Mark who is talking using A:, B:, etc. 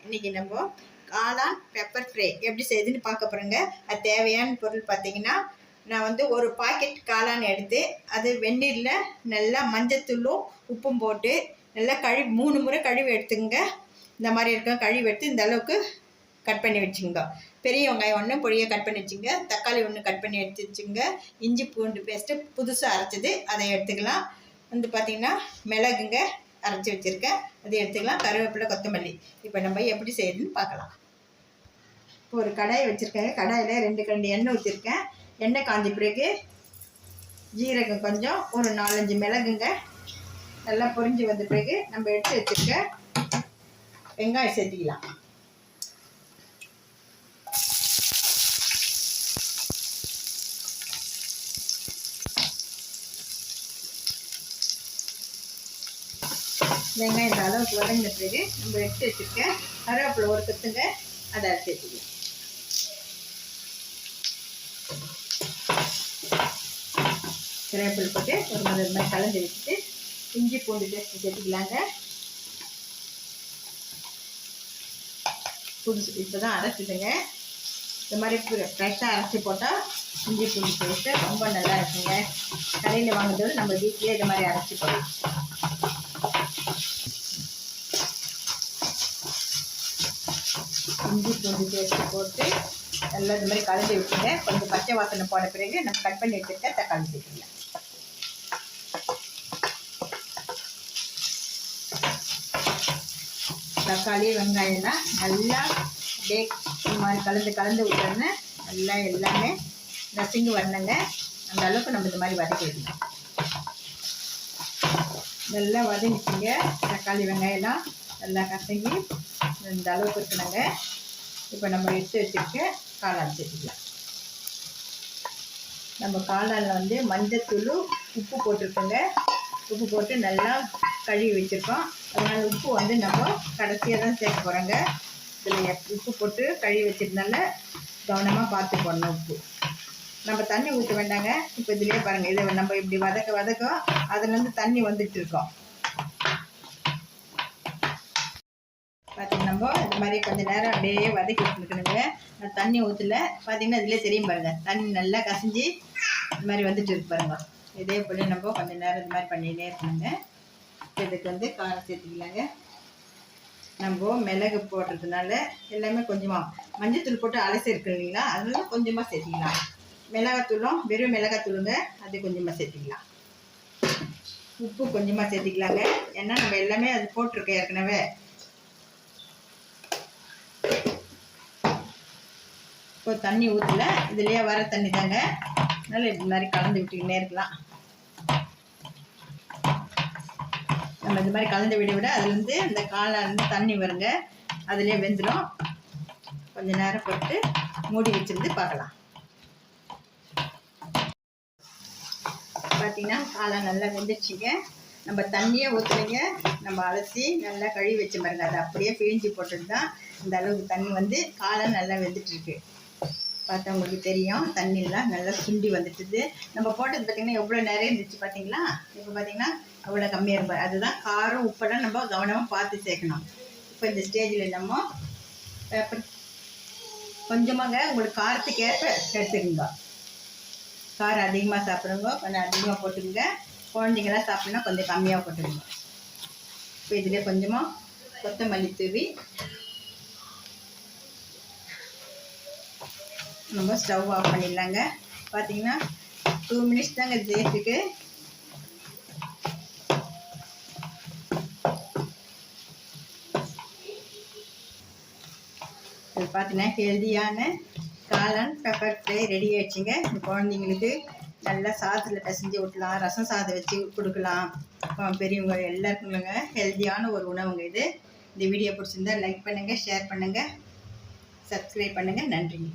A: இன்றைக்கி நம்ம காளான் பெப்பர் ஃப்ரை எப்படி செய்யுதுன்னு பார்க்க போகிறோங்க. அது தேவையான பொருள் பார்த்திங்கன்னா, நான் வந்து ஒரு பாக்கெட் காளான் எடுத்து அது வெந்நீரில் நல்லா மஞ்சத்தூளும் உப்பும் போட்டு நல்லா 3 முறை கழுவி எடுத்துங்க. இந்த மாதிரி இருக்கும். கழுவி எடுத்து இந்த அளவுக்கு கட் பண்ணி வச்சுங்க. பெரிய வெங்காயம் ஒன்று பொடியாக கட் பண்ணி வச்சுங்க. தக்காளி ஒன்று கட் பண்ணி எடுத்து வச்சுங்க. இஞ்சி பூண்டு பேஸ்ட்டு புதுசாக அரைச்சது அதை எடுத்துக்கலாம். வந்து பார்த்திங்கன்னா மிளகுங்க அரைச்சி வச்சுருக்கேன், அதை எடுத்துக்கலாம். கருவேப்பிலை, கொத்தமல்லி. இப்போ நம்ம எப்படி செய்யுதுன்னு பார்க்கலாம். இப்போ ஒரு கடாயை வச்சுருக்கேன். கடாயில் 2 கரண்டி எண்ணெய் ஊற்றிருக்கேன். எண்ணெய் காய்ஞ்ச பிறகு ஜீரகம் கொஞ்சம், ஒரு 4-5 மிளகுங்க நல்லா பொரிஞ்சு வந்த பிறகு நம்ம எடுத்து வச்சுருக்க வெங்காயம் சேர்த்திக்கலாம். வெங்காயம் இந்த அளவுக்கு வதங்கின பிறகு நம்ம எடுத்து வச்சுருக்க கருவேப்பிலை ஒரு கொத்துங்க, அதை அரைச்சி வச்சுக்கலாம். கருவேப்பிலை போட்டு ஒரு மாதிரி கலந்து வச்சுட்டு இஞ்சி பூண்டு பேஸ்ட் சேர்த்துக்கலாங்க. புதுசு இப்போ தான் அரைச்சிதுங்க. இந்த மாதிரி ஃப்ரெஷ்ஷாக அரைச்சி போட்டால் இஞ்சி பூண்டு பேஸ்ட்டு ரொம்ப நல்லா இருக்குங்க. கடையில் வாங்குறது நம்ம வீட்டிலே இந்த மாதிரி அரைச்சி போடலாம். இஞ்சி பூண்டு பேஸ்ட்டு போட்டு நல்லா இந்த மாதிரி கலந்து விட்டுங்க. கொஞ்சம் பச்சை வாசனை போன பிறகு நம்ம கட் பண்ணி வச்சுருக்க தக்காளி சேர்த்துக்கலாம். தக்காளி வெங்காயம்லாம் நல்லா அப்படியே இந்த மாதிரி கலந்து விட்டோன்னு நல்லா எல்லாமே நசுங்கி வரணுங்க. அந்த அளவுக்கு நம்ம இந்த மாதிரி வதக்கி வைக்கணும். நல்லா வதங்கிச்சிங்க. தக்காளி வெங்காயம்லாம் நல்லா கசங்கி இந்த அளவுக்கு இருக்கணுங்க. இப்போ நம்ம எடுத்து வச்சுருக்க காளான் சேர்த்துக்கலாம். நம்ம காளானில் வந்து மஞ்சத்தூள் உப்பு போட்டிருக்கோங்க. உப்பு போட்டு நல்லா கழுவி வச்சுருக்கோம். அதனால் உப்பு வந்து நம்ம கடைசியாக தான் சேர்க்க போகிறோங்க. இதில் உப்பு போட்டு கழுவி வச்சிருந்தால கவனமாக பார்த்து போடணும். உப்பு நம்ம தண்ணி ஊற்ற வேண்டாங்க. இப்போ இதிலே பாருங்கள், இதை நம்ம இப்படி வதக்க அதுலேருந்து தண்ணி வந்துட்டு இருக்கோம். பார்த்திங்கன்னா நம்ம இந்த மாதிரி கொஞ்சம் நேரம் அப்படியே வதக்கி விட்டுருக்கணுங்க. நான் தண்ணி ஊற்றல. பார்த்திங்கன்னா இதிலே தெரியும் பாருங்கள், தண்ணி நல்லா கசிஞ்சு இந்த மாதிரி வந்துட்டு இருக்கு பாருங்க. இதே போல் நம்ம கொஞ்சம் நேரம் இந்த மாதிரி பண்ணிகிட்டே இருக்கணுங்க. இதுக்கு வந்து காரம் சேர்த்துக்கலாங்க. நம்ம மிளகு போடுறதுனால எல்லாமே கொஞ்சமாக மஞ்சத்தூள் போட்டு அலசி இருக்கு இல்லைங்களா, அதனால கொஞ்சமாக சேர்த்திக்கலாம். மிளகாத்தூளும் வெறும் மிளகாத்தூளுங்க, அது கொஞ்சமாக சேர்த்திக்கலாம். உப்பு கொஞ்சமாக சேர்த்திக்கலாங்க. ஏன்னா நம்ம எல்லாமே அது போட்டிருக்கோம் ஏற்கனவே. இப்போ தண்ணி ஊற்றல, இதுலேயே வர தண்ணி தாங்க. அதனால் இது மாதிரி கலந்து விட்டுக்கிட்டே இருக்கலாம். நம்ம இந்த மாதிரி கலந்து விட அதுலேருந்து இந்த காளான்லேருந்து தண்ணி வருங்க, அதுலேயே வெந்துடும். கொஞ்சம் நேரம் போட்டு மூடி வச்சிருந்து பார்க்கலாம். பார்த்திங்கன்னா காளான் நல்லா வெந்துடுச்சிங்க. நம்ம தண்ணியே ஊற்றலைங்க, நம்ம அலசி நல்லா கழுவி வச்ச பாருங்க, அதை அப்படியே பிழிஞ்சு போட்டுட்டு தான் இந்த அளவுக்கு தண்ணி வந்து காளான் நல்லா வெந்துட்டுருக்கு. பார்த்தா உங்களுக்கு தெரியும், தண்ணியெல்லாம் நல்லா சுண்டி வந்துட்டுது. நம்ம போட்டது பார்த்திங்கன்னா எவ்வளோ நிறைய இருந்துச்சு பார்த்தீங்களா. இப்போ பார்த்திங்கன்னா அவ்வளோ கம்மியாக இருக்கும். அதுதான் காரம் உப்பெல்லாம் நம்ம கவனமாக பார்த்து சேர்க்கணும். இப்போ இந்த ஸ்டேஜில் நம்ம பேப்பர் கொஞ்சமாங்க உங்களுக்கு காரத்துக்கு ஏற்ப எடுத்துக்கோங்க. காரம் அதிகமாக சாப்பிட்றவங்க கொஞ்சம் அதிகமாக போட்டுக்கோங்க. குழந்தைங்களாம் சாப்பிட்ணுன்னா கொஞ்சம் கம்மியாக போட்டுக்கோங்க. இப்போ இதில் கொஞ்சமாக கொத்தமல்லி தூவி நம்ம ஸ்டவ் ஆஃப் பண்ணிடலாங்க. பார்த்தீங்கன்னா 2 மினிட்ஸ் தாங்க சேர்த்துக்கு. இது பார்த்தீங்கன்னா ஹெல்தியான காளான் பெப்பர் ஃப்ரை ரெடி ஆகிடுச்சிங்க. இந்த குழந்தைங்களுக்கு நல்லா சாதத்தில் பிசைஞ்சு விட்டலாம், ரசம் சாதம் வச்சு கொடுக்கலாம். பெரியவங்க எல்லாருக்குங்க ஹெல்தியான ஒரு உணவுங்க இது. இந்த வீடியோ பிடிச்சிருந்தா லைக் பண்ணுங்கள், ஷேர் பண்ணுங்கள், சப்ஸ்கிரைப் பண்ணுங்கள். நன்றிங்க.